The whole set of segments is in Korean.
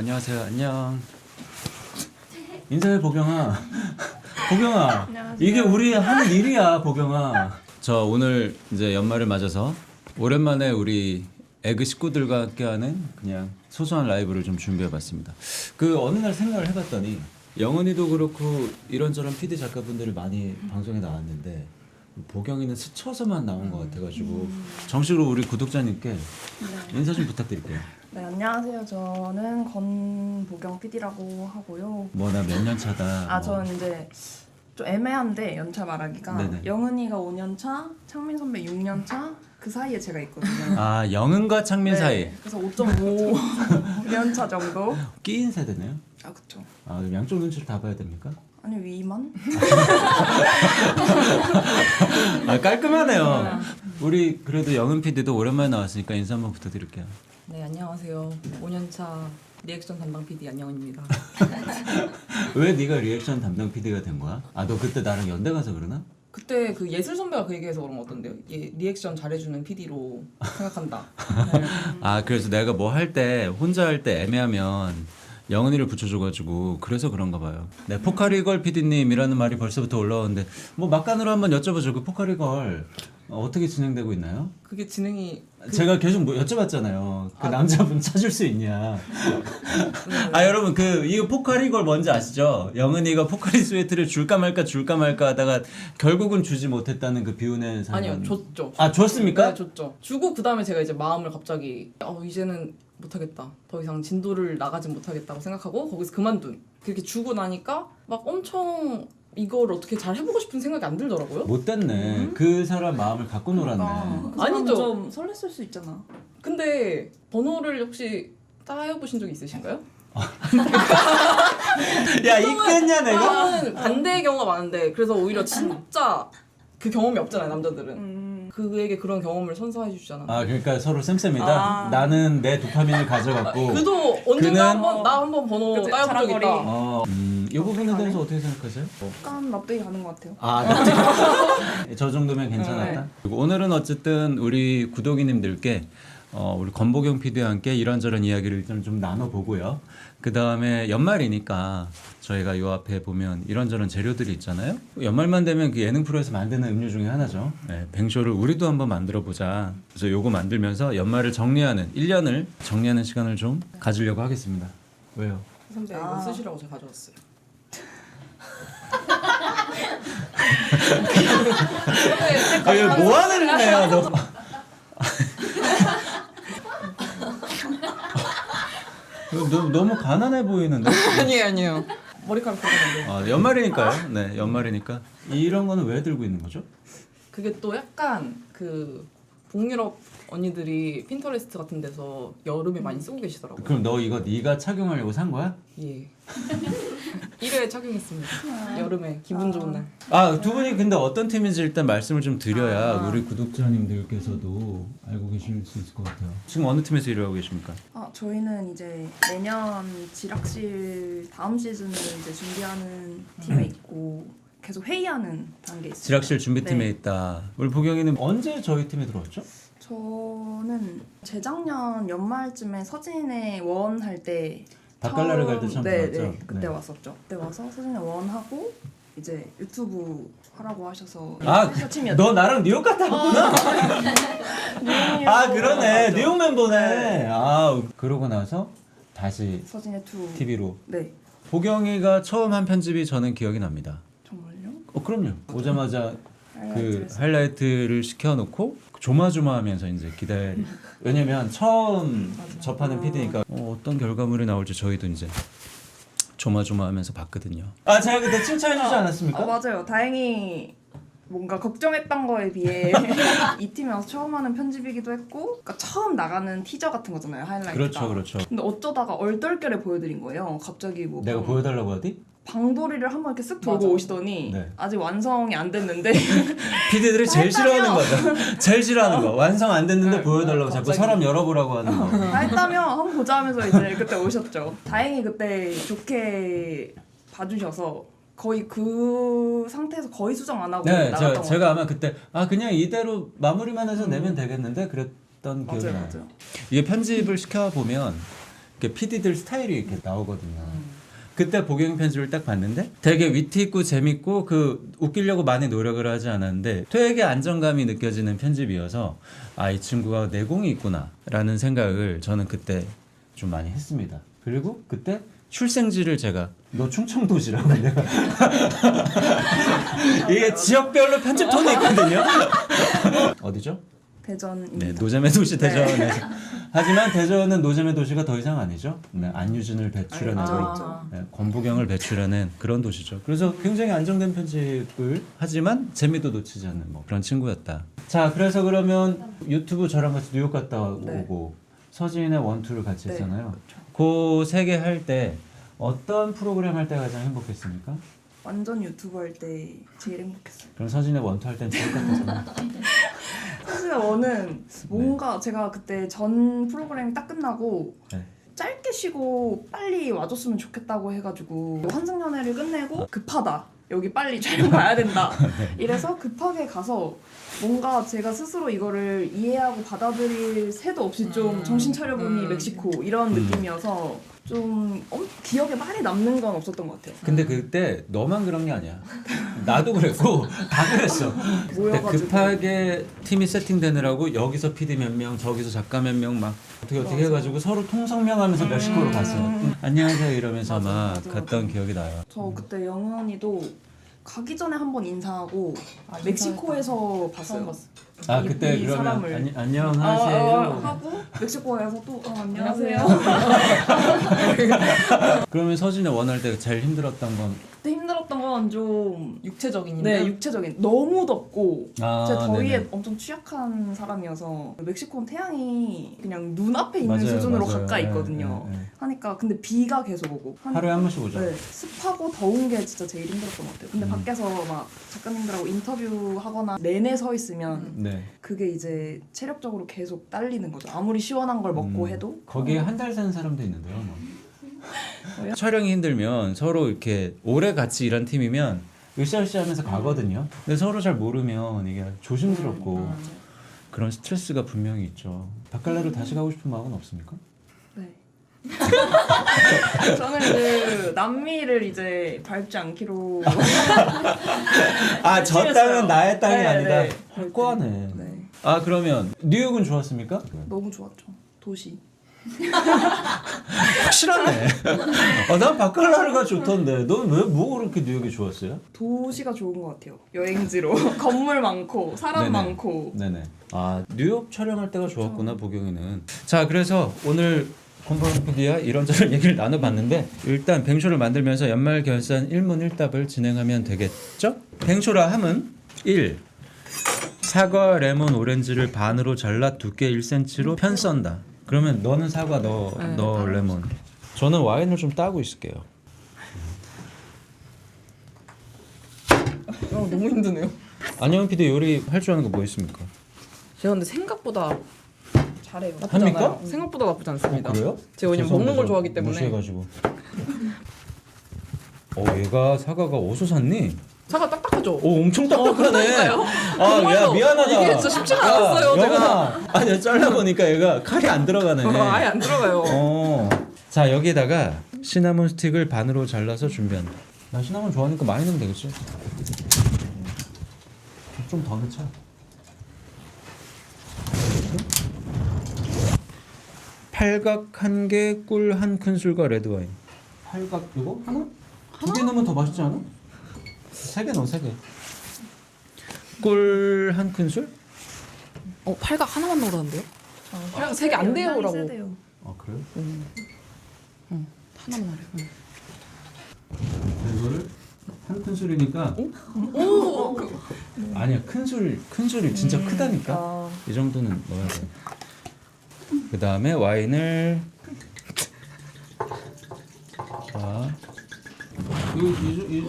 안녕하세요. 안녕. 인사해 보경아. 보경아. 안녕하세요. 이게 우리 하는 일이야, 보경아. 저 오늘 이제 연말을 맞아서 오랜만에 우리 에그 식구들과 함께하는 그냥 소소한 라이브를 좀 준비해봤습니다. 그 어느 날 생각을 해봤더니 영은이도 그렇고 이런저런 PD 작가분들이 많이 방송에 나왔는데 보경이는 스쳐서만 나온 것 같아가지고 정식으로 우리 구독자님께 인사 좀 부탁드릴게요. 네, 안녕하세요. 저는 권보경 PD라고 하고요. 뭐 나 몇 년 차다. 뭐. 저는 이제 좀 애매한데 연차 말하기가 네네. 영은이가 5년 차, 창민 선배 6년 차, 그 사이에 제가 있거든요. 아 영은과 창민 네, 사이 그래서 5.5년 차 정도. 끼인 세대네요. 아, 그쵸. 아 그럼 양쪽 눈치를 다 봐야 됩니까? 아니 위만? 아 깔끔하네요. 우리 그래도 영은 PD도 오랜만에 나왔으니까 인사 한번 부탁드릴게요. 네, 안녕하세요. 5년차 리액션 담당 PD 안영은입니다. 왜 네가 리액션 담당 PD가 된 거야? 아 너 그때 나랑 연대 가서 그러나? 그때 그 예술 선배가 그 얘기해서 그런 거 같던데요. 얘 리액션 잘해주는 PD로 생각한다. 네. 아 그래서 내가 뭐 할 때 혼자 할 때 애매하면 영은이를 붙여줘가지고 그래서 그런가 봐요. 네 포카리걸 PD님이라는 말이 벌써부터 올라오는데 뭐 막간으로 한번 여쭤보죠. 그 포카리걸 어떻게 진행되고 있나요? 그게 진행이 제가 계속 뭐 여쭤봤잖아요. 그 남자분 찾을 수 있냐? 네. 아 여러분 그 이거 포카리 걸 뭔지 아시죠? 영은이가 포카리 스웨트를 줄까 말까 하다가 결국은 주지 못했다는 그 비운의 사연. 아니요, 줬죠. 아 줬습니까? 네, 줬죠. 주고 그 다음에 제가 이제 마음을 갑자기 이제는 못하겠다. 더 이상 진도를 나가지 못하겠다고 생각하고 거기서 그만둔. 그렇게 주고 나니까 막 엄청 이걸 어떻게 잘 해보고 싶은 생각이 안 들더라고요. 못됐네. 그 사람 마음을 갖고 놀았네. 그 아니죠. 좀 설렜을 수 있잖아. 근데 번호를 혹시 따여보신 적 있으신가요? 야 있겠냐 내가? 저는 반대의 경우가 많은데 그래서 오히려 진짜 그 경험이 없잖아요 남자들은. 그에게 그런 경험을 선사해 주시잖아. 아 그러니까 서로 쌤쌤이다. 아. 나는 내 도파민을 가져갔고. 그도 언젠가 그는- 한번 나 한번 번호 그치, 따여본 적 자랑거리. 있다. 이 부분에 대해서 어떻게 생각하세요? 약간 납득이 가는 것 같아요. 저 정도면 괜찮았다. 그리고 오늘은 어쨌든 우리 구독이님들께 우리 권보경 PD와 함께 이런저런 이야기를 일단 좀 나눠보고요. 그 다음에 연말이니까 저희가 요 앞에 보면 이런저런 재료들이 있잖아요. 연말만 되면 그 예능 프로에서 만드는 음료 중에 하나죠. 네, 뱅쇼를 우리도 한번 만들어보자. 그래서 요거 만들면서 연말을 정리하는 1년을 정리하는 시간을 좀 가지려고 하겠습니다. 왜요? 선배 이거 쓰시라고 제가 가져왔어요. 아, 이거 뭐 하는 애야, 너? 너무 가난해 보이는데? 아니에요. 머리카락 들어갔는데. 아, 연말이니까요. 네, 연말이니까. 이런 거는 왜 들고 있는 거죠? 그게 또 약간 그 북유럽 언니들이 핀터레스트 같은 데서 여름에 많이 쓰고 계시더라고요. 그럼 너 이거 네가 착용하려고 산 거야? 예. 1회 착용했습니다. 여름에 기분 좋은 날. 아, 두 분이 근데 어떤 팀인지 일단 말씀을 좀 드려야 우리 구독자님들께서도 알고 계실 수 있을 것 같아요. 지금 어느 팀에서 일을 하고 계십니까? 저희는 이제 내년 지락실 다음 시즌을 이제 준비하는 팀에 있고 계속 회의하는 단계에 있어요. 지락실 준비팀에 네. 있다. 우리 보경이는 언제 저희 팀에 들어왔죠? 저는 재작년 연말쯤에 서진의 원 할 때 닭갈라를 갈 때 처음 네, 들어왔죠? 네, 그때 네. 왔었죠. 그때 와서 서진의 원 하고 이제 유튜브 하라고 하셔서 아, 팀이었죠. 너 나랑 뉴욕 갔다 왔구나? 아 그러네 맞아. 뉴욕 멤버네. 아 그러고 나서 다시 서진의 투. TV로. 네, 보경이가 처음 한 편집이 저는 기억이 납니다. 정말요? 그럼요. 오자마자 그 하이라이트에서. 하이라이트를 시켜놓고 조마조마하면서 이제 기다리. 왜냐면 처음 접하는 PD니까 어떤 결과물이 나올지 저희도 이제 조마조마하면서 봤거든요. 아 제가 그때 칭찬해주지 않았습니까? 맞아요. 다행히 뭔가 걱정했던 거에 비해 이 팀에 와서 처음 하는 편집이기도 했고, 그러니까 처음 나가는 티저 같은 거잖아요. 하이라이트가. 그렇죠, 그렇죠. 근데 어쩌다가 얼떨결에 보여드린 거예요. 갑자기 뭐 내가 보여달라고 하디? 방돌이를 한번 이렇게 쓱 돌고 맞아. 오시더니 네. 아직 완성이 안 됐는데 PD들이 제일 싫어하는 거죠. 제일 싫어하는 거. 완성 안 됐는데 네, 보여달라고 자꾸 갑자기. 사람 열어보라고 하는 거. 다 했다면 한번 보자 하면서 이제 그때 오셨죠. 다행히 그때 좋게 봐주셔서 거의 그 상태에서 거의 수정 안 하고 네, 나갔던 것 제가 아마 그때 그냥 이대로 마무리만 해서 내면 되겠는데 그랬던 기억이 맞아요, 나요. 맞아요. 이게 편집을 시켜 보면 PD들 스타일이 이렇게 나오거든요. 그때 보경 편집을 딱 봤는데 되게 위트 있고 재밌고 그 웃기려고 많이 노력을 하지 않았는데 되게 안정감이 느껴지는 편집이어서 아, 이 친구가 내공이 있구나라는 생각을 저는 그때 좀 많이 했습니다. 그리고 그때 출생지를 제가 너 충청도시라고 내가 이게 지역별로 편집 톤이 있거든요. 어디죠? 대전입니다. 네, 노잼의 도시 대전에서. 하지만 대전은 노잼의 도시가 더 이상 아니죠. 네, 안유진을 배출하는 네, 권보경을 배출하는 그런 도시죠. 그래서 굉장히 안정된 편집을 하지만 재미도 놓치지 않는 뭐 그런 친구였다. 자, 그래서 그러면 유튜브 저랑 같이 뉴욕 갔다 오고 서진의 원투를 같이 네, 했잖아요. 그 세 개 할 때 어떤 프로그램 할 때 가장 행복했습니까? 완전 유튜브 할 때 제일 행복했어요. 그럼 서진의 원투 할 땐 좋을 것 같아요. 사실 원은 뭔가 제가 그때 전 프로그램이 딱 끝나고 네. 짧게 쉬고 빨리 와줬으면 좋겠다고 해가지고 환승연애를 끝내고 급하다. 여기 빨리 촬영 가야 된다. 이래서 급하게 가서 뭔가 제가 스스로 이거를 이해하고 받아들일 새도 없이 좀 정신 차려보니 멕시코 이런 느낌이어서 좀 기억에 많이 남는 건 없었던 것 같아요. 근데 그때 너만 그런 게 아니야. 나도 그랬고 다 그랬어. 그때 모여가지고 급하게 팀이 세팅되느라고 여기서 PD 몇 명, 저기서 작가 몇 명 막 어떻게 맞아. 해가지고 서로 통성명하면서 멕시코로 갔어요. 안녕하세요 이러면서 맞아, 막 맞아, 갔던 맞아. 기억이 나요. 저 그때 영은이도 가기 전에 한번 인사하고 멕시코에서 봤어요. 아 그때 이 그러면 사람을. 안녕하세요. 하고 멕시코에서 또 안녕하세요. 그러면 서진의 원할 때 제일 힘들었던 건 그때 힘들었던 건 좀 육체적인 네, 힘듦? 육체적인 너무 덥고 아, 제가 더위에 네네. 엄청 취약한 사람이어서 멕시코는 태양이 그냥 눈앞에 있는 맞아요, 수준으로 맞아요. 가까이 네, 있거든요. 네, 네. 하니까 근데 비가 계속 오고 하루에 한 번씩 오죠. 네, 습하고 더운 게 진짜 제일 힘들었던 것 같아요. 근데 밖에서 막 작가님들하고 인터뷰하거나 내내 서 있으면 네. 그게 이제 체력적으로 계속 딸리는 거죠. 아무리 시원한 걸 먹고 해도 거기에 한 달 사는 사람도 있는데요. 뭐. 왜요? 촬영이 힘들면 서로 이렇게 오래 같이 일한 팀이면 으쌰으쌰 하면서 가거든요. 근데 서로 잘 모르면 이게 조심스럽고 그런 스트레스가 분명히 있죠. 바칼라로 다시 가고 싶은 마음은 없습니까? 네. 저는 그 남미를 이제 밟지 않기로 아, 저 취했어요. 땅은 나의 땅이 네, 아니다. 네. 확고하네. 네. 아, 그러면 뉴욕은 좋았습니까? 너무 좋았죠. 도시. 확실하네. 난 바칼라르가 좋던데. 넌 왜 뭐 그렇게 뉴욕이 좋았어요? 도시가 좋은 것 같아요. 여행지로 건물 많고 사람 네네. 많고. 네네. 아, 뉴욕 촬영할 때가 좋았구나, 보경이는. 자, 그래서 오늘 콤보랑 PD와 이런저런 얘기를 나눠봤는데 일단 뱅쇼를 만들면서 연말 결산 1문 1답을 진행하면 되겠죠? 뱅쇼라 함은 1. 사과, 레몬, 오렌지를 반으로 잘라 두께 1cm로 편 썬다. 그러면 너는 사과, 너 레몬. 저는 와인을 좀 따고 있을게요. 너무 힘드네요. 안녕 PD 요리 할 줄 아는 거 뭐 있습니까? 제가 근데 생각보다 잘해요. 나쁘지 합니까? 않아요. 생각보다 나쁘지 않습니다. 그래요? 제가 왜냐면 먹는 걸 좋아하기 때문에. 무시해가지고. 얘가 사과가 어디서 샀니? 사과 딱딱하죠? 엄청 딱딱하네. 그러니까요. 아, 야 정말로. 미안하다. 이게 진짜 쉽지가 않았어요, 제가. 영아. 아니 잘라보니까 얘가 칼이 안 들어가네. 아예 안 들어가요. 자 여기에다가 시나몬 스틱을 반으로 잘라서 준비한다. 나 시나몬 좋아하니까 많이 넣으면 되겠지. 좀 더 넣자. 팔각 1개, 꿀 1큰술과 레드와인. 팔각 이거 하나? 2개 넣으면 더 맛있지 않아? 3개 넣어 3개. 꿀 1큰술? 팔각 하나만 넣으라는데요? 팔각 3개 안 돼요라고. 세대요. 아 그래요? 하나만 하래요. 이거를 1큰술이니까 아니야 큰술이 진짜 크다니까. 이 정도는 넣어야 돼. 그 다음에 와인을 자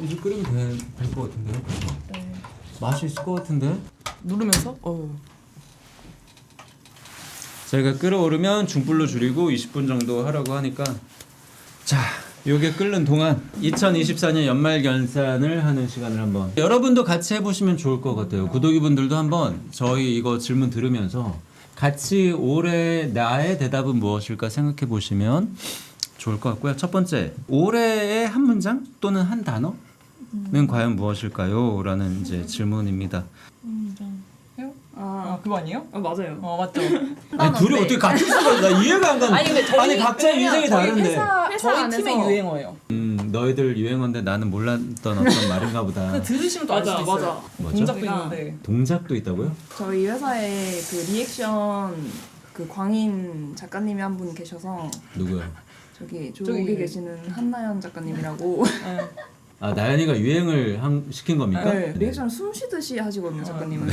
이제 끓이면 될 것 같은데요? 네. 맛이 있을 것 같은데? 누르면서? 저희가 끓어오르면 중불로 줄이고 20분 정도 하라고 하니까 자 요게 끓는 동안 2024년 연말 결산을 하는 시간을 한번 여러분도 같이 해보시면 좋을 것 같아요. 구독이분들도 한번 저희 이거 질문 들으면서 같이 올해 나의 대답은 무엇일까 생각해 보시면 좋을 것 같고요. 첫 번째, 올해의 한 문장 또는 한 단어는 과연 무엇일까요? 라는 이제 질문입니다. 그거 아니에요? 맞아요. 맞죠. 아니, 둘이 어떻게 같은 수가 나 이해가 안 가는. 아니 근데 저희 아니 각자 인생이 다른데. 회사 저희 팀의 안에서- 유행어예요. 너희들 유행어인데 나는 몰랐던 어떤 말인가 보다. 근데 들으시면 또 알 수도 있어요. 맞아. 뭐죠? 동작도 제가- 있는데. 동작도 있다고요? 저희 회사에 그 리액션 그 광인 작가님이 한 분 계셔서 누구요? 저기 저기 계시는 한나연 작가님이라고 네. 아 나연이가 유행을 시킨 겁니까? 네, 리액션 숨 쉬듯이 하시거든요 작가님은.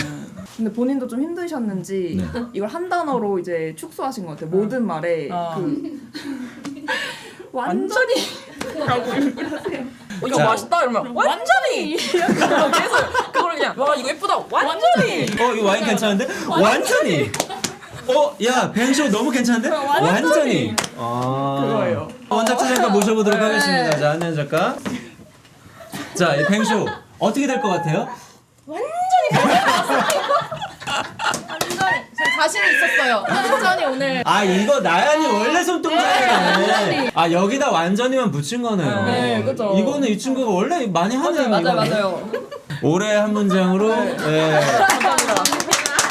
근데 본인도 좀 힘드셨는지 네. 이걸 한 단어로 이제 축소하신 것 같아요. 모든 말에 그 완전히 라고 이렇게 하세요. 이거 자. 맛있다 이러면 완전히 계속 그걸 그냥 와 이거 예쁘다 완전히 이거 와인 괜찮은데? 완전히. 야 뱅쇼 너무 괜찮은데? 완전히. 그거예요. 원작자 잠깐 모셔보도록 네. 하겠습니다. 자 한나연 작가. 자 이 뱅쇼 어떻게 될 것 같아요? 완전히 저 자신이 있었어요. 완전히 오늘 아 이거 나연이 원래 손동작이네. 아 여기다 완전히만 붙인 거네요. 네, 그죠. 이거는 이 친구가 원래 많이 하네요. 맞아요. 올해 한 문장으로 네.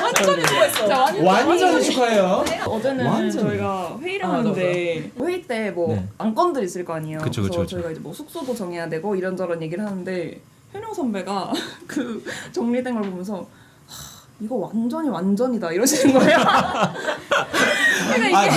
완전히 수고했어. 완전히 축하해요. 어제는 완전히. 저희가 회의를 맞아, 하는데 회의 때 뭐 네. 안건들 있을 거 아니에요. 그쵸, 그래서 그쵸. 저희가 이제 뭐 숙소도 정해야 되고 이런저런 얘기를 하는데 현영 선배가 그 정리된 걸 보면서 이거 완전이다 이러시는 거예요. 아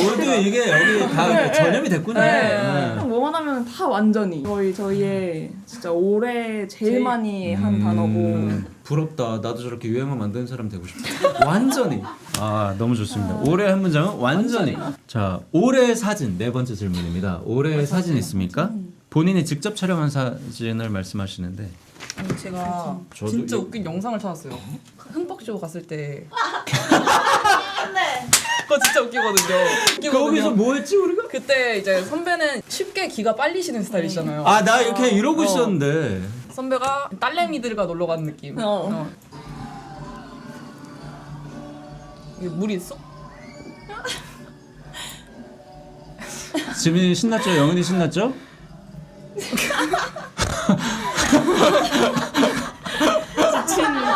모두 이게 여기 다 전염이 됐구나. 네. 뭐만 하면 다 완전히. 저희의 진짜 올해 제일 많이 한 단어고. 부럽다. 나도 저렇게 유행어 만드는 사람 되고 싶다. 완전히. 아 너무 좋습니다. 올해 한 문장은 완전히. 자 올해 사진 네 번째 질문입니다. 올해 사진 있습니까? 본인이 직접 촬영한 사진을 말씀하시는데. 아니, 제가 저도 진짜 이- 웃긴 영상을 찾았어요. 흠뻑쇼 갔을 때 네. 그거 진짜 웃기거든요. 거기서 뭐 했지 우리가? 그때 이제 선배는 쉽게 기가 빨리시는 스타일이잖아요. 아 나 이렇게 이러고 있었는데. 선배가 딸내미들과 놀러 가는 느낌. 이게 물이 쏙? 지민이 신났죠? 영은이 신났죠?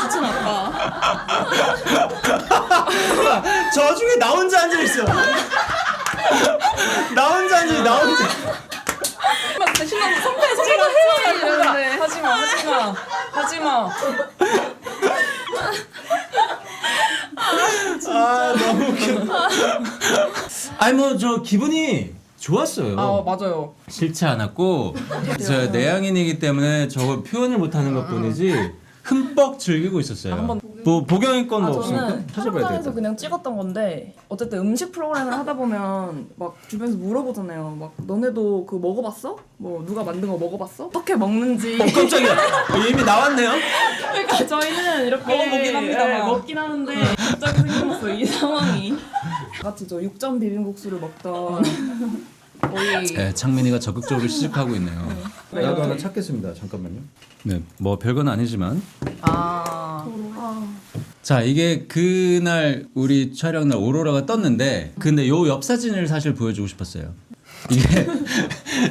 지친 아빠. 저 중에 나 혼자 앉아 있어. 나 혼자 앉아. 나 혼자. 막 진짜 신나서 선배가 해요. 하지마. 아 너무 웃겨. 아니 뭐 저 기분이 좋았어요. 아 맞아요. 싫지 않았고 저 내향인이기 때문에 저걸 표현을 못하는 것뿐이지 흠뻑 즐기고 있었어요. 한번 뭐 보경이 건 뭐 없습니까? 저는 찾아봐야 촬영장에서 되겠다. 그냥 찍었던 건데 어쨌든 음식 프로그램을 하다 보면 막 주변에서 물어보잖아요. 막 너네도 그 먹어봤어? 뭐 누가 만든 거 먹어봤어? 어떻게 먹는지. 깜짝이야. 이미 나왔네요. 그러니까 저희는 이렇게 먹어보긴 합니다만. 예, 먹긴 하는데 갑자기 생각났어요 이 상황이. 같이 저 육전 비빔국수를 먹던 거의 네, 창민이가 적극적으로 시식하고 있네요. 나도 하나 찾겠습니다. 잠깐만요. 네, 뭐 별건 아니지만. 자, 이게 그날 우리 촬영 날 오로라가 떴는데 근데 요 옆 사진을 사실 보여주고 싶었어요. 이게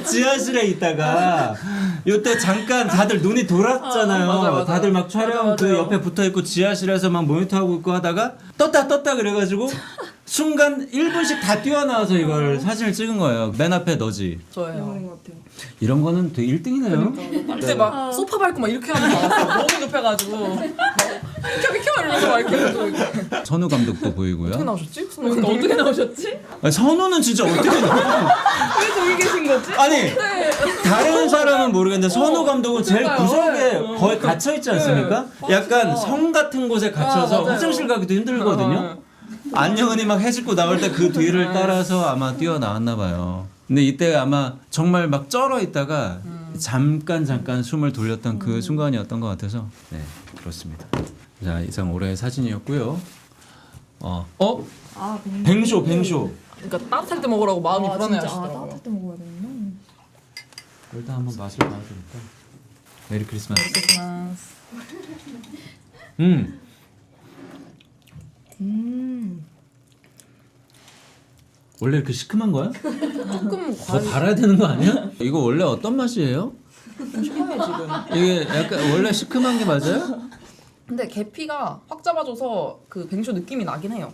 지하실에 있다가 요때 잠깐 다들 눈이 돌았잖아요. 맞아. 다들 막 촬영 맞아. 그 옆에 붙어 있고 지하실에서 막 모니터하고 있고 하다가 떴다 그래가지고 순간 1분씩 다 뛰어나와서 이걸 사진을 찍은 거예요. 맨 앞에 너지. 저예요. 영화인 것 같아요. 이런 거는 되게 1등이네요. 그때 막 소파 밟고 막 이렇게 하는 거 알았어요. 너무 급해가지고 막 비켜 이러면서 막 이렇게 해서 어떻게 선우 감독도 보이고요. 나오셨지? 그러니까 어떻게 나오셨지? 아니, 선우는 진짜 어떻게 나와? 왜 저기 계신 거지? 아니 다른 사람은 모르겠는데 선우 감독은 제일 구석에 거의 갇혀 있지 않습니까? 약간 성 같은 곳에 갇혀서 맞아요. 화장실 가기도 힘들거든요. 안녕은이 막 해집고 나올 때 그 뒤를 따라서 아마 뛰어 나왔나 봐요. 근데 이때 아마 정말 막 쩔어 있다가 잠깐 숨을 돌렸던 그 순간이었던 것 같아서 네 그렇습니다. 자 이상 올해의 사진이었고요. 아 뱅쇼. 그러니까 따뜻할 때 먹으라고 마음이 불안해하시더라고요. 따뜻할 때 먹어야 되는구나. 일단 한번 맛을 봐도 될까? 메리 크리스마스. 크리스마스. 원래 이렇게 시큼한 거야? 조금 더 달아야 되는 거 아니야? 이거 원래 어떤 맛이에요? 심해 지금. 이게 약간 원래 시큼한 게 맞아요? 근데 계피가 확 잡아줘서 그 뱅쇼 느낌이 나긴 해요.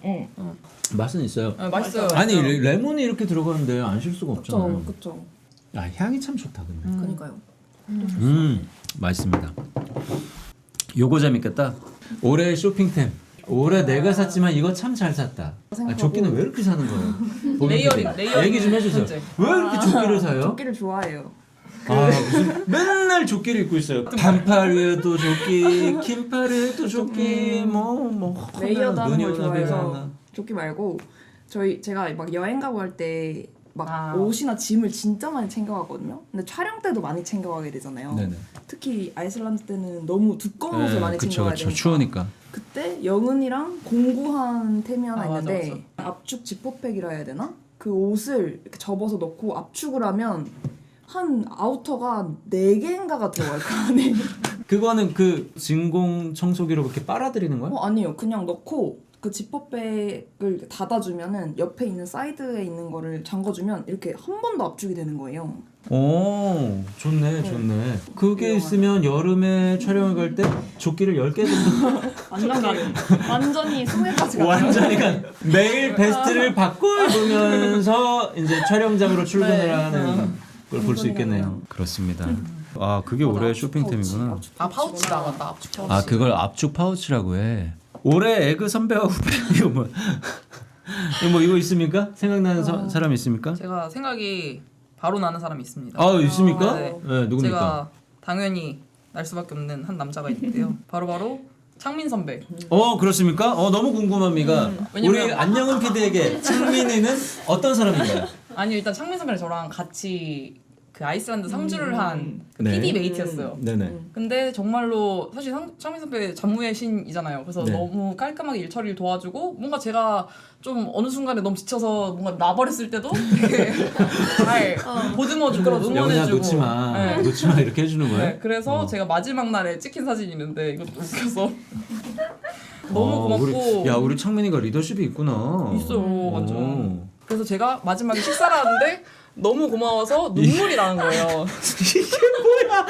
맛은 있어요. 네, 맛있어요. 아니 맛있어요. 레몬이 이렇게 들어가는데 안 실 수가 없잖아요. 그쵸. 아 향이 참 좋다 근데. 그러니까요. 맛있습니다. 요거 재밌겠다. 올해 쇼핑템. 올해 내가 샀지만 이거 참 잘 샀다. 아, 조끼는 왜 이렇게 사는 거예요? 레이어링 얘기 좀 해주세요. 현재. 왜 이렇게 조끼를 사요? 조끼를 좋아해요. 아 무슨 맨날 조끼를 입고 있어요. 반팔 위에도 조끼, 긴팔 위에도 조끼, 뭐 레이어드하는 눈이 걸 오나 비가 좋아해서 오나. 조끼 말고 제가 막 여행 가고 할 때 막 아. 옷이나 짐을 진짜 많이 챙겨가거든요. 근데 촬영 때도 많이 챙겨가게 되잖아요. 네네. 특히 아이슬란드 때는 너무 두꺼운 옷을 많이 그쵸 챙겨가야 그쵸 되니까. 추우니까. 그때 영은이랑 공구한 템이 하나 아, 맞아, 있는데 압축 지퍼백이라 해야 되나? 그 옷을 이렇게 접어서 넣고 압축을 하면 한 아우터가 4개인가가 들어가요 그 안에. 그거는 그 진공 청소기로 그렇게 빨아들이는 거야? 아니요. 그냥 넣고 그 지퍼백을 닫아주면은 옆에 있는 사이드에 있는 거를 잠궈주면 이렇게 한 번 더 압축이 되는 거예요. 오 좋네 좋네. 그게 유용하네. 있으면 여름에 촬영을 갈 때 조끼를 10개 정도 완전 가는. 완전히 소매까지 가는. 완전히 매일 베스트를 바꿔 입으면서 이제 촬영장으로 출근을 네. 하는 걸 볼 수 있겠네요. 그렇습니다. 아 그게 올해 압축 쇼핑템이구나. 파우치, 아 파우치다 맞다. 압축 파우치. 아 그걸 압축 파우치라고 해. 올해 에그 선배와 후배 이거 뭐 이거 있습니까? 생각나는 사람 있습니까? 제가 생각이 바로 나는 사람이 있습니다. 아 있습니까? 네. 네, 누굽니까? 제가 당연히 날 수밖에 없는 한 남자가 있는데요. 바로 창민 선배. 그렇습니까? 너무 궁금합니다. 왜냐면- 우리 안녕은 PD에게 창민이는 어떤 사람인가요? 아니 일단 창민 선배랑 저랑 같이 그 아이슬란드 상주를 한 그 네. PD 메이트였어요. 네네. 근데 정말로 사실 창민 선배 전무의 신이잖아요. 그래서 네. 너무 깔끔하게 일 처리를 도와주고 뭔가 제가 좀 어느 순간에 너무 지쳐서 뭔가 나버렸을 때도 되게 잘 보듬어주고 영훈아 응원해주고. 놓지 마, 네. 놓지 마 이렇게 해주는 거예요? 네, 그래서 제가 마지막 날에 찍힌 사진이 있는데 이것도 웃겨서 너무 고맙고 우리 창민이가 리더십이 있구나. 있어요, 완전. 그래서 제가 마지막에 식사를 하는데 너무 고마워서 눈물이 나는 거예요. 이게 뭐야?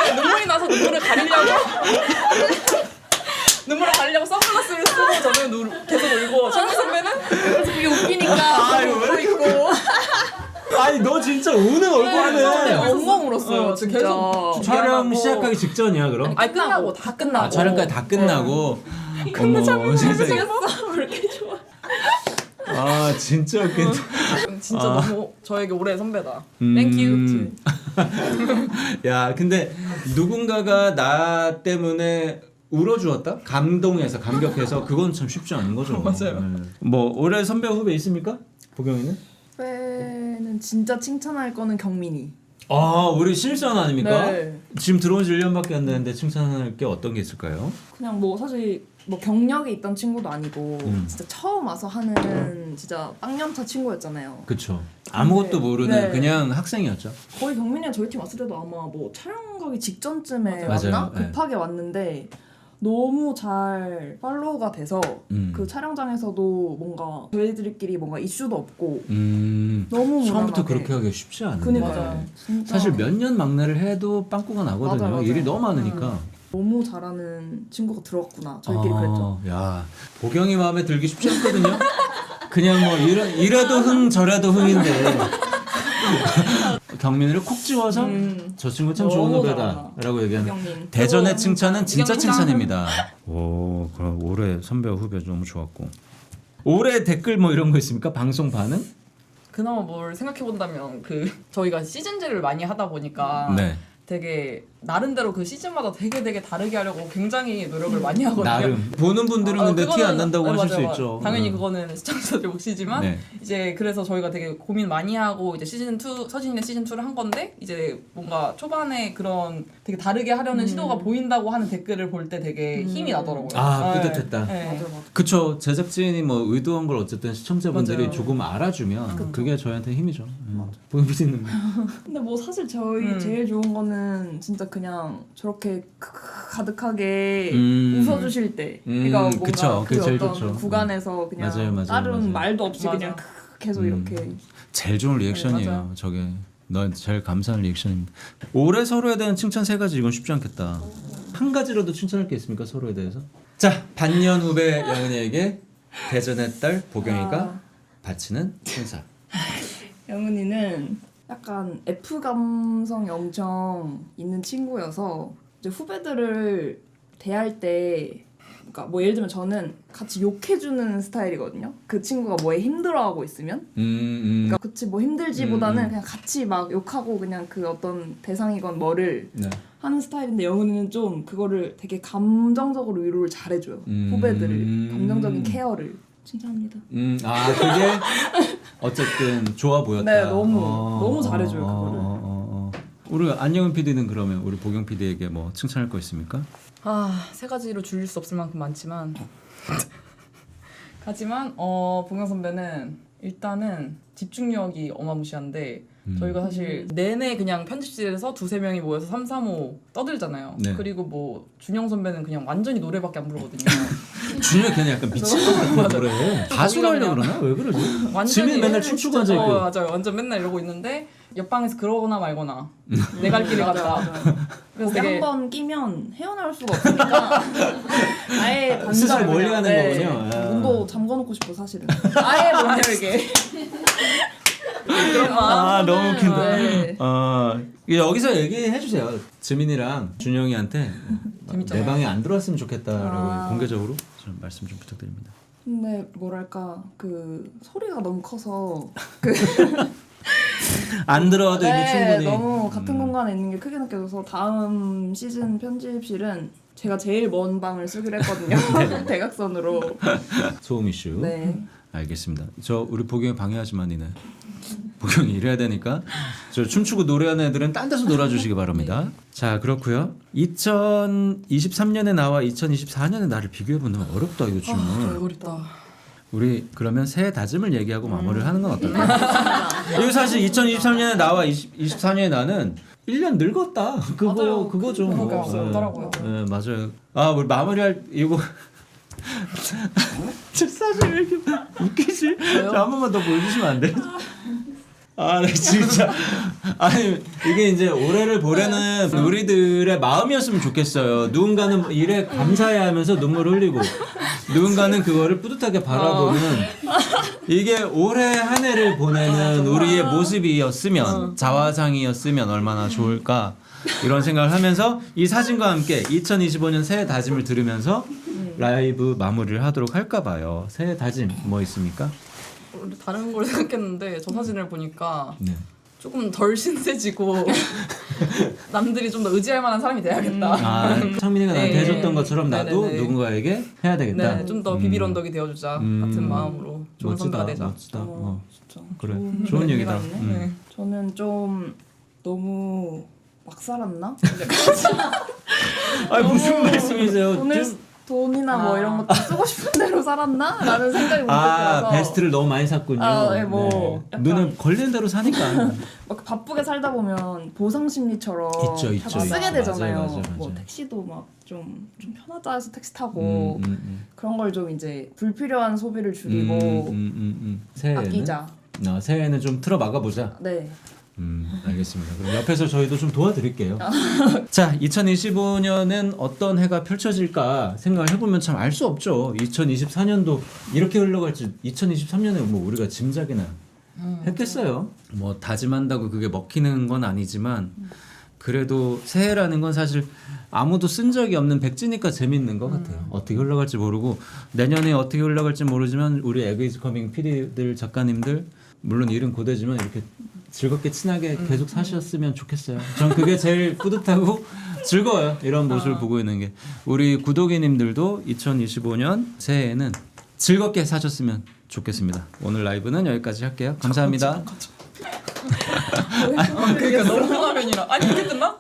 네, 눈물이 나서 눈물을 가리려고 선글라스를 쓰고 저는 계속 울고 창민 선배는 이게 웃기니까 웃고 있고. 아니 너 진짜 우는 얼굴이네. 엉엉 울었어요. 진짜 진짜. 계속 촬영 미안하고. 시작하기 직전이야 그럼? 아니 끝나고 다 끝나고. 촬영까지 다 끝나고. 어머 세상에. 그렇게 좋아. 아 진짜 웃긴다. 진짜 너무 저에게 올해 선배다. 음. Thank you. 야 근데 누군가가 나 때문에 울어주었다? 감격해서 그건 참 쉽지 않은 거죠. 맞아요. 네. 뭐 올해 선배 후배 있습니까? 보경이는? 후배는 진짜 칭찬할 거는 경민이. 아 우리 신입사원 아닙니까? 네. 지금 들어온 지 1년밖에 안 됐는데 칭찬할 게 어떤 게 있을까요? 그냥 뭐 사실 뭐 경력이 있던 친구도 아니고 진짜 처음 와서 하는 진짜 빵년차 친구였잖아요. 그쵸. 아무것도 모르는 네. 그냥 학생이었죠. 거의 경민이가 저희 팀 왔을 때도 아마 뭐 촬영 가기 직전쯤에 맞아요. 왔나? 네. 급하게 왔는데 너무 잘 팔로우가 돼서 그 촬영장에서도 뭔가 저희들끼리 뭔가 이슈도 없고 너무 처음부터 무난하게. 그렇게 하기 쉽지 않은데. 그니까요. 진짜 사실 몇 년 막내를 해도 빵꾸가 나거든요. 맞아요. 일이 너무 많으니까. 너무 잘하는 친구가 들어왔구나. 저희끼리 그랬죠. 야 보경이 마음에 들기 쉽지 않거든요. 그냥 뭐 이래도 흥 저래도 흥인데 경민이를 콕 집어서 저 친구 참 좋은 너무 후배다라고 얘기하는. 경민. 대전의 칭찬은 진짜 이경민 칭찬입니다. 오 그럼 올해 선배와 후배 너무 좋았고. 올해 댓글 뭐 이런 거 있습니까? 방송 반응? 그나마 뭘 생각해 본다면 그 저희가 시즌제를 많이 하다 보니까 네. 되게 나름대로 그 시즌마다 되게 다르게 하려고 굉장히 노력을 많이 하거든요. 나름 보는 분들은 근데 티 안 난다고 하실 수 맞아요. 있죠. 당연히 그거는 시청자들 몫이지만 네. 이제 그래서 저희가 되게 고민 많이 하고 이제 시즌 2 서진이네 시즌 2를 한 건데 이제 뭔가 초반에 그런 되게 다르게 하려는 시도가 보인다고 하는 댓글을 볼 때 되게 힘이 나더라고요. 아, 네. 뿌듯했다. 네. 맞아. 그쵸. 제작진이 뭐 의도한 걸 어쨌든 시청자분들이 맞아요. 조금 알아주면 그게 저희한테 힘이죠. 보경 PD님. 근데 뭐 사실 저희 제일 좋은 거는 진짜 그냥 저렇게 가득하게 음. 웃어주실 때, 그러니까 뭔가 그쵸. 그 그게 제일 어떤 좋죠. 구간에서 그냥 맞아요. 다른 맞아요. 말도 없이 맞아. 그냥 계속 이렇게 제일 좋은 리액션이에요. 맞아요. 저게 넌 제일 감사한 리액션입니다. 올해 서로에 대한 칭찬 3가지 이건 쉽지 않겠다. 한 가지라도 칭찬할 게 있습니까 서로에 대해서? 자 반년 후배 영은이에게 대전의 딸 보경이가 바치는 인사. 영은이는 약간 F 감성이 엄청 있는 친구여서 이제 후배들을 대할 때, 그러니까 뭐 예를 들면 저는 같이 욕해주는 스타일이거든요. 그 친구가 뭐에 힘들어하고 있으면, 그러니까 그치 뭐 힘들지보다는 그냥 같이 막 욕하고 그냥 그 어떤 대상이건 뭐를 네. 하는 스타일인데 영은이는 좀 그거를 되게 감정적으로 위로를 잘해줘요. 후배들을 감정적인 케어를 칭찬합니다. 아 그게 어쨌든 좋아 보였다. 네, 너무 잘해줘요, 그거를. 우리 안영은 PD는 그러면 우리 보경 PD에게 뭐 칭찬할 거 있습니까? 아, 3가지로 줄일 수 없을 만큼 많지만 하지만 봉영 선배는 일단은 집중력이 어마무시한데 저희가 사실 내내 그냥 편집실에서 2-3명이 모여서 3-3-5 떠들잖아요. 네. 그리고 뭐 준영 선배는 그냥 완전히 노래밖에 안 부르거든요. 준혁이 그냥 약간 미친 것 같아 노래. 가수로 하려고 그러나? 왜 그러지? 지민 맨날 춤추고 앉아있고. 맞아요. 완전 맨날 이러고 있는데 옆방에서 그러거나 말거나 내 갈 길을 갔다. 그래서 거기 되게 한번 끼면 헤어나올 수가 없으니까 아예 단절 스스로 멀리 그냥, 가는 거군요. 아. 문도 잠궈놓고 싶어 사실은. 아예 못 열게. 아 너무 웃긴다. 네. 여기서 얘기해 주세요. 지민이랑 준영이한테 재밌잖아요. 내 방에 안 들어왔으면 좋겠다라고 아. 공개적으로 좀 말씀 좀 부탁드립니다. 근데 뭐랄까 그 소리가 너무 커서 안 들어와도 이게 충분히 너무 같은 공간에 있는 게 크게 느껴져서 다음 시즌 편집실은 제가 제일 먼 방을 쓰기로 했거든요. 대각선으로. 소음 이슈. 네. 알겠습니다. 저 우리 보경이 방해하지만 니네. 보경이 이래야 되니까 저 춤추고 노래하는 애들은 딴 데서 놀아주시기 바랍니다. 자 그렇고요. 2023년에 나와 2024년에 나를 비교해보면 어렵다 이거 질문. 어렵다. 우리 그러면 새해 다짐을 얘기하고 마무리를 하는 건 어떨까? 이거 사실 2023년에 나와 24년에 나는 1년 늙었다. 맞아요. 그거죠. 그거가 없더라고요. 네, 맞아요. 아 우리 마무리할 이거 저 사실 왜 이렇게 웃기지? 한 번만 더 보여주시면 안 돼요? 아, 나 진짜. 아니, 이게 이제 올해를 보려는 우리들의 마음이었으면 좋겠어요. 누군가는 일에 감사해 하면서 눈물 흘리고, 누군가는 그거를 뿌듯하게 바라보는, 이게 올해 한 해를 보내는 우리의 모습이었으면, 자화상이었으면 얼마나 좋을까, 이런 생각을 하면서 이 사진과 함께 2025년 새해 다짐을 들으면서 라이브 마무리를 하도록 할까 봐요. 새해 다짐 뭐 있습니까? 원래 다른 걸 생각했는데 저 사진을 보니까 네. 조금 덜 신세지고 남들이 좀 더 의지할 만한 사람이 돼야겠다. 아, 창민이가 나한테 네. 해줬던 것처럼 나도 네네네. 누군가에게 해야 되겠다. 네, 좀 더 비빌 언덕이 되어주자 같은 마음으로 좋은 선배가 되자. 멋지다. 진짜 그래, 좋은 좋은 얘기가 얘기다. 있네. 네. 저는 좀 너무 막 살았나? 아 무슨 말씀이세요? 돈을 좀- 돈이나 뭐 이런 것도 쓰고 싶은 대로 살았나? 라는 생각이 문득 아 들어서 베스트를 너무 많이 샀군요. 네, 뭐 약간- 눈은 걸리는 대로 사니까. 막 바쁘게 살다 보면 보상 심리처럼 있죠. 자꾸 쓰게 되잖아요. 맞아요. 뭐 택시도 막 좀 편하다 해서 택시 타고 그런 걸 좀 이제 불필요한 소비를 줄이고 새해에는 아끼자. 새해에는 좀 틀어 막아 보자. 네. 알겠습니다. 그럼 옆에서 저희도 좀 도와드릴게요. 자, 2025년은 어떤 해가 펼쳐질까 생각을 해보면 참 알 수 없죠. 2024년도 이렇게 흘러갈지 2023년에 뭐 우리가 짐작이나 했겠어요. 뭐 다짐한다고 그게 먹히는 건 아니지만 그래도 새해라는 건 사실 아무도 쓴 적이 없는 백지니까 재밌는 것 같아요. 어떻게 흘러갈지 모르고 내년에 어떻게 흘러갈지 모르지만 우리 에그이즈 커밍 PD들 작가님들 물론 일은 고되지만 이렇게 즐겁게 친하게 계속 사셨으면 좋겠어요. 전 그게 제일 뿌듯하고 즐거워요. 이런 모습을 보고 있는 게. 우리 구독이님들도 2025년 새해에는 즐겁게 사셨으면 좋겠습니다. 오늘 라이브는 여기까지 할게요. 감사합니다. 그러니까 너무 화면이라. 아니 이게 끝나?